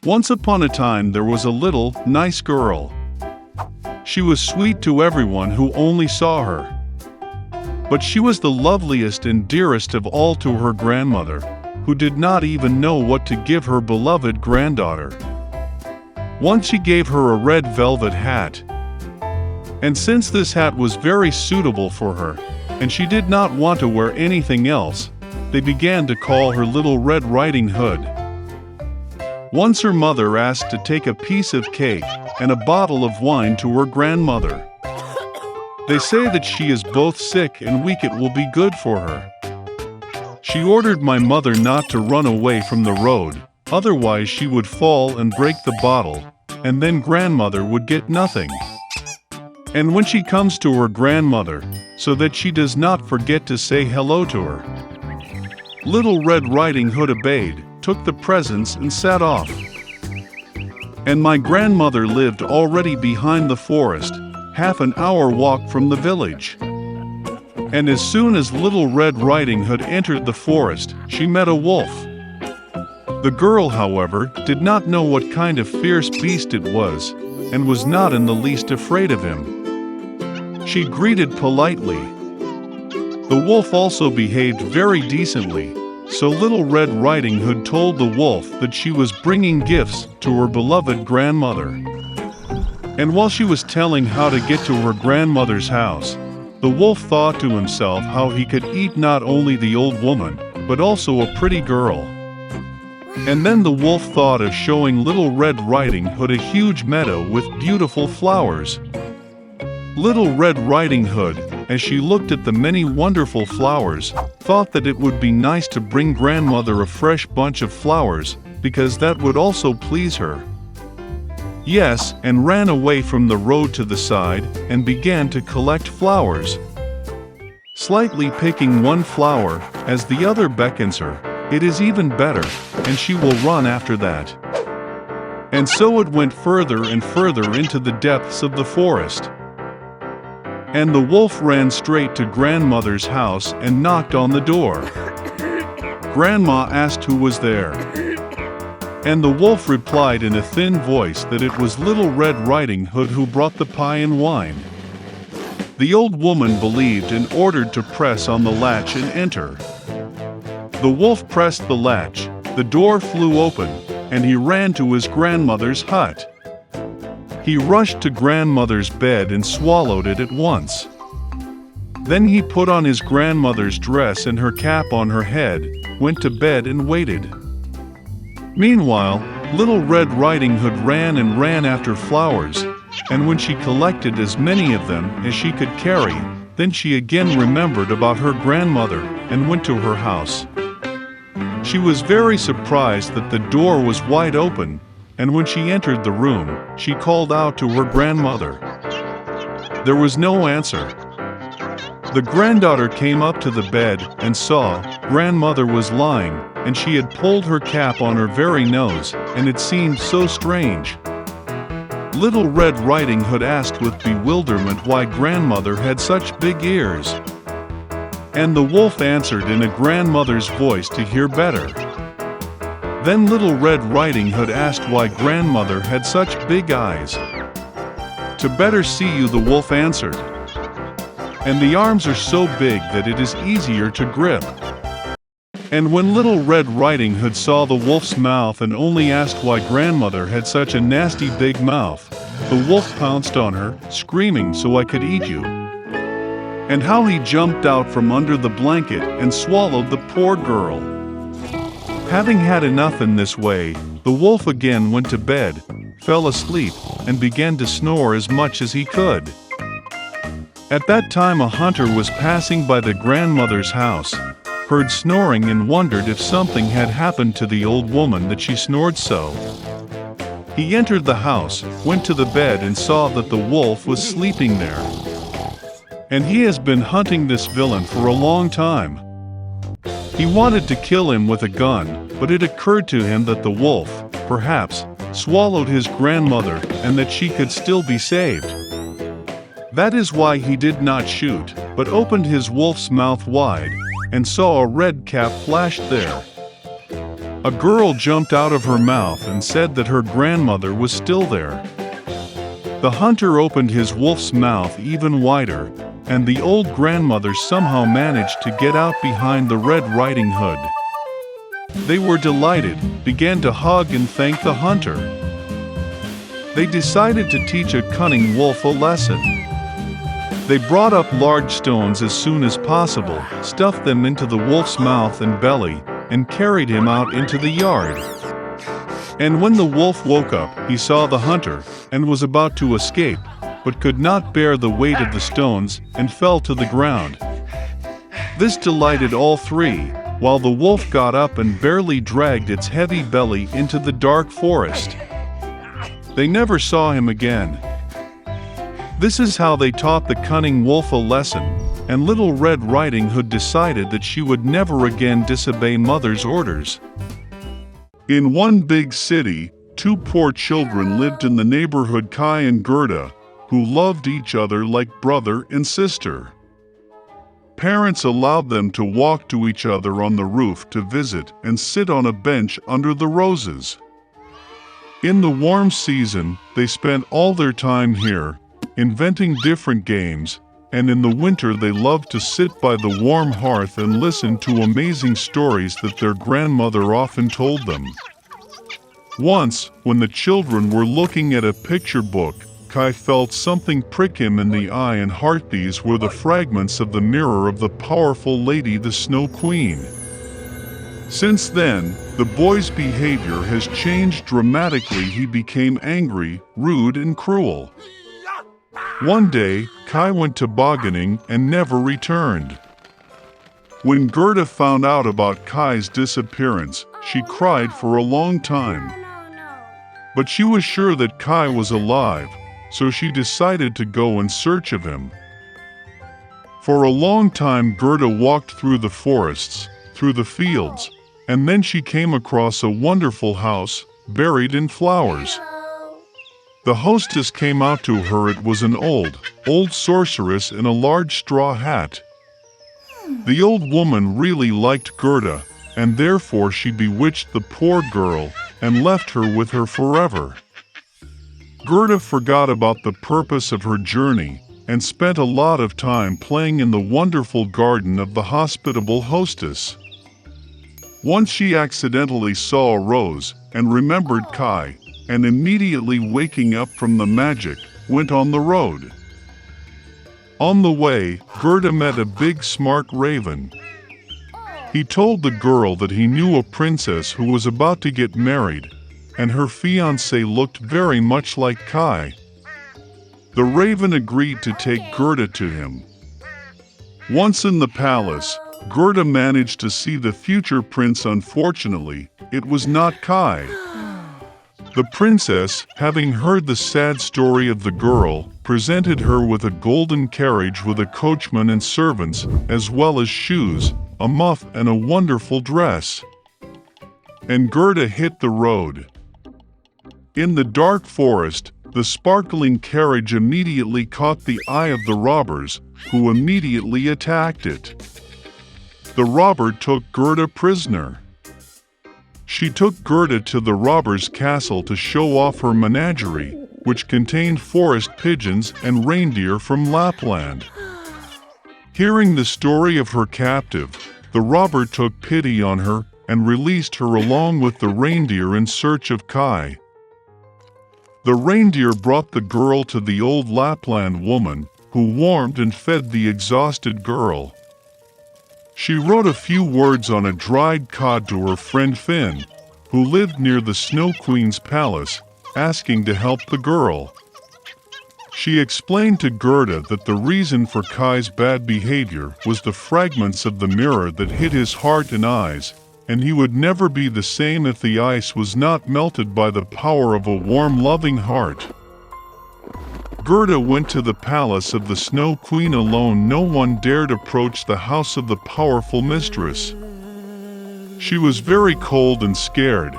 Once upon a time there was a little, nice girl. She was sweet to everyone who only saw her. But she was the loveliest and dearest of all to her grandmother, who did not even know what to give her beloved granddaughter. Once she gave her a red velvet hat. And since this hat was very suitable for her, and she did not want to wear anything else, they began to call her Little Red Riding Hood. Once her mother asked to take a piece of cake and a bottle of wine to her grandmother. They say that she is both sick and weak, it will be good for her. She ordered my mother not to run away from the road, otherwise she would fall and break the bottle, and then grandmother would get nothing. And when she comes to her grandmother, so that she does not forget to say hello to her. Little Red Riding Hood obeyed, took the presents and set off. And my grandmother lived already behind the forest, half an hour walk from the village. And as soon as Little Red Riding Hood entered the forest, she met a wolf. The girl, however, did not know what kind of fierce beast it was, and was not in the least afraid of him. She greeted politely. The wolf also behaved very decently, so Little Red Riding Hood told the wolf that she was bringing gifts to her beloved grandmother. And while she was telling how to get to her grandmother's house, the wolf thought to himself how he could eat not only the old woman, but also a pretty girl. And then the wolf thought of showing Little Red Riding Hood a huge meadow with beautiful flowers. Little Red Riding Hood, as she looked at the many wonderful flowers, thought that it would be nice to bring grandmother a fresh bunch of flowers, because that would also please her. Yes, and ran away from the road to the side, and began to collect flowers. Slightly picking one flower, as the other beckons her, it is even better, and she will run after that. And so it went further and further into the depths of the forest. And the wolf ran straight to grandmother's house and knocked on the door. Grandma asked who was there. And the wolf replied in a thin voice that it was Little Red Riding Hood who brought the pie and wine. The old woman believed and ordered to press on the latch and enter. The wolf pressed the latch, the door flew open, and he ran to his grandmother's hut. He rushed to grandmother's bed and swallowed it at once. Then he put on his grandmother's dress and her cap on her head, went to bed and waited. Meanwhile, Little Red Riding Hood ran and ran after flowers, and when she collected as many of them as she could carry, then she again remembered about her grandmother and went to her house. She was very surprised that the door was wide open, and when she entered the room, she called out to her grandmother. There was no answer. The granddaughter came up to the bed and saw grandmother was lying, and she had pulled her cap on her very nose, and it seemed so strange. Little Red Riding Hood asked with bewilderment why grandmother had such big ears. And the wolf answered in a grandmother's voice to hear better. Then Little Red Riding Hood asked why grandmother had such big eyes. To better see you, the wolf answered. And the arms are so big that it is easier to grip. And when Little Red Riding Hood saw the wolf's mouth and only asked why grandmother had such a nasty big mouth, the wolf pounced on her, screaming, "So I could eat you!" And how he jumped out from under the blanket and swallowed the poor girl. Having had enough in this way, the wolf again went to bed, fell asleep, and began to snore as much as he could. At that time a hunter was passing by the grandmother's house, heard snoring and wondered if something had happened to the old woman that she snored so. He entered the house, went to the bed and saw that the wolf was sleeping there. And he has been hunting this villain for a long time. He wanted to kill him with a gun, but it occurred to him that the wolf, perhaps, swallowed his grandmother and that she could still be saved. That is why he did not shoot, but opened his wolf's mouth wide, and saw a red cap flashed there. A girl jumped out of her mouth and said that her grandmother was still there. The hunter opened his wolf's mouth even wider, and the old grandmother somehow managed to get out behind the Red Riding Hood. They were delighted, began to hug and thank the hunter. They decided to teach a cunning wolf a lesson. They brought up large stones as soon as possible, stuffed them into the wolf's mouth and belly, and carried him out into the yard. And when the wolf woke up, he saw the hunter, and was about to escape, but could not bear the weight of the stones, and fell to the ground. This delighted all three, while the wolf got up and barely dragged its heavy belly into the dark forest. They never saw him again. This is how they taught the cunning wolf a lesson, and Little Red Riding Hood decided that she would never again disobey Mother's orders. In one big city, two poor children lived in the neighborhood, Kai and Gerda, who loved each other like brother and sister. Parents allowed them to walk to each other on the roof to visit and sit on a bench under the roses. In the warm season, they spent all their time here, inventing different games, and in the winter they loved to sit by the warm hearth and listen to amazing stories that their grandmother often told them. Once, when the children were looking at a picture book, Kai felt something prick him in the eye and heart. These were the fragments of the mirror of the powerful lady, the Snow Queen. Since then, the boy's behavior has changed dramatically. He became angry, rude, and cruel. One day, Kai went tobogganing and never returned. When Gerda found out about Kai's disappearance, she cried for a long time. But she was sure that Kai was alive, so she decided to go in search of him. For a long time Gerda walked through the forests, through the fields, and then she came across a wonderful house, buried in flowers. The hostess came out to her. It was an old sorceress in a large straw hat. The old woman really liked Gerda, and therefore she bewitched the poor girl and left her with her forever. Gerda forgot about the purpose of her journey and spent a lot of time playing in the wonderful garden of the hospitable hostess. Once she accidentally saw a rose and remembered Kai, and immediately waking up from the magic, went on the road. On the way, Gerda met a big smart raven. He told the girl that he knew a princess who was about to get married, and her fiancé looked very much like Kai. The raven agreed to take Gerda to him. Once in the palace, Gerda managed to see the future prince. Unfortunately, it was not Kai. The princess, having heard the sad story of the girl, presented her with a golden carriage with a coachman and servants, as well as shoes, a muff, and a wonderful dress. And Gerda hit the road. In the dark forest, the sparkling carriage immediately caught the eye of the robbers, who immediately attacked it. The robber took Gerda prisoner. She took Gerda to the robber's castle to show off her menagerie, which contained forest pigeons and reindeer from Lapland. Hearing the story of her captive, the robber took pity on her and released her along with the reindeer in search of Kai. The reindeer brought the girl to the old Lapland woman, who warmed and fed the exhausted girl. She wrote a few words on a dried cod to her friend Finn, who lived near the Snow Queen's palace, asking to help the girl. She explained to Gerda that the reason for Kai's bad behavior was the fragments of the mirror that hid his heart and eyes, and he would never be the same if the ice was not melted by the power of a warm, loving heart. Gerda went to the palace of the Snow Queen alone. No one dared approach the house of the powerful mistress. She was very cold and scared.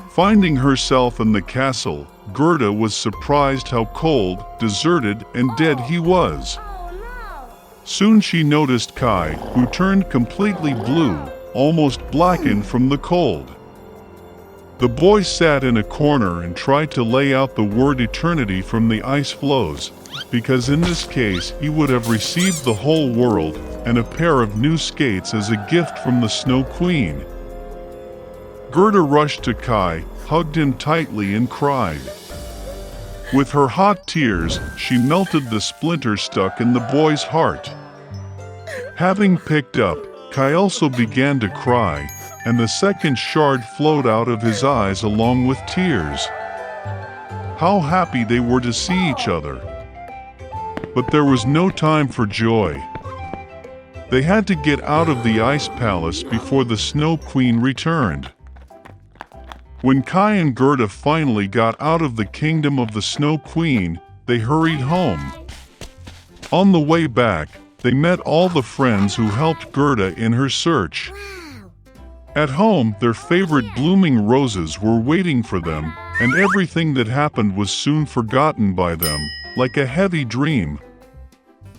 Finding herself in the castle, Gerda was surprised how cold, deserted, and dead he was. Soon she noticed Kai, who turned completely blue, almost blackened from the cold. The boy sat in a corner and tried to lay out the word eternity from the ice floes, because in this case he would have received the whole world and a pair of new skates as a gift from the Snow Queen. Gerda rushed to Kai, hugged him tightly and cried. With her hot tears, she melted the splinter stuck in the boy's heart. Having picked up, Kai also began to cry, and the second shard flowed out of his eyes along with tears. How happy they were to see each other! But there was no time for joy. They had to get out of the ice palace before the Snow Queen returned. When Kai and Gerda finally got out of the kingdom of the Snow Queen, they hurried home. On the way back, they met all the friends who helped Gerda in her search. At home, their favorite blooming roses were waiting for them, and everything that happened was soon forgotten by them, like a heavy dream,